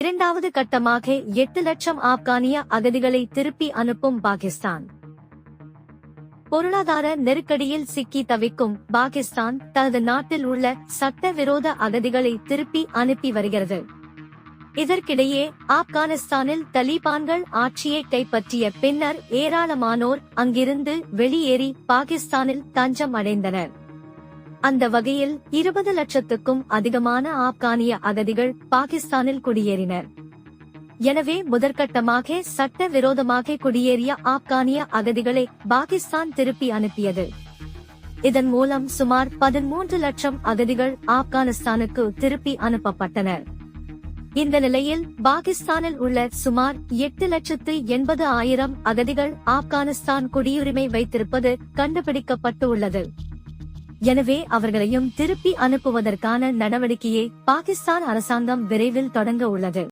இரண்டாவது கட்டமாக 8 லட்சம் ஆப்கானிய அகதிகளை திருப்பி அனுப்பும் பாகிஸ்தான். பொருளாதார நெருக்கடியில் சிக்கி தவிக்கும் பாகிஸ்தான் தனது நாட்டில் உள்ள சட்டவிரோத அகதிகளை திருப்பி அனுப்பி வருகிறது. இதற்கிடையே ஆப்கானிஸ்தானில் தலிபான்கள் ஆட்சியை கைப்பற்றிய பின்னர் ஏராளமானோர் அங்கிருந்து வெளியேறி பாகிஸ்தானில் தஞ்சம் அடைந்தனர். அந்த வகையில் 20 லட்சத்துக்கும் அதிகமான ஆப்கானிய அகதிகள் பாகிஸ்தானில் குடியேறினர். எனவே முதற்கட்டமாக சட்டவிரோதமாக குடியேறிய ஆப்கானிய அகதிகளை பாகிஸ்தான் திருப்பி அனுப்பியது. இதன் மூலம் சுமார் 13 லட்சம் அகதிகள் ஆப்கானிஸ்தானுக்கு திருப்பி அனுப்பப்பட்டனர். இந்த நிலையில் பாகிஸ்தானில் உள்ள சுமார் 8,80,000 அகதிகள் ஆப்கானிஸ்தான் குடியுரிமை வைத்திருப்பது கண்டுபிடிக்கப்பட்டு உள்ளது. எனவே அவர்களையும் திருப்பி அனுப்புவதற்கான நடவடிக்கையை பாகிஸ்தான் அரசாங்கம் விரைவில் தொடங்க உள்ளது.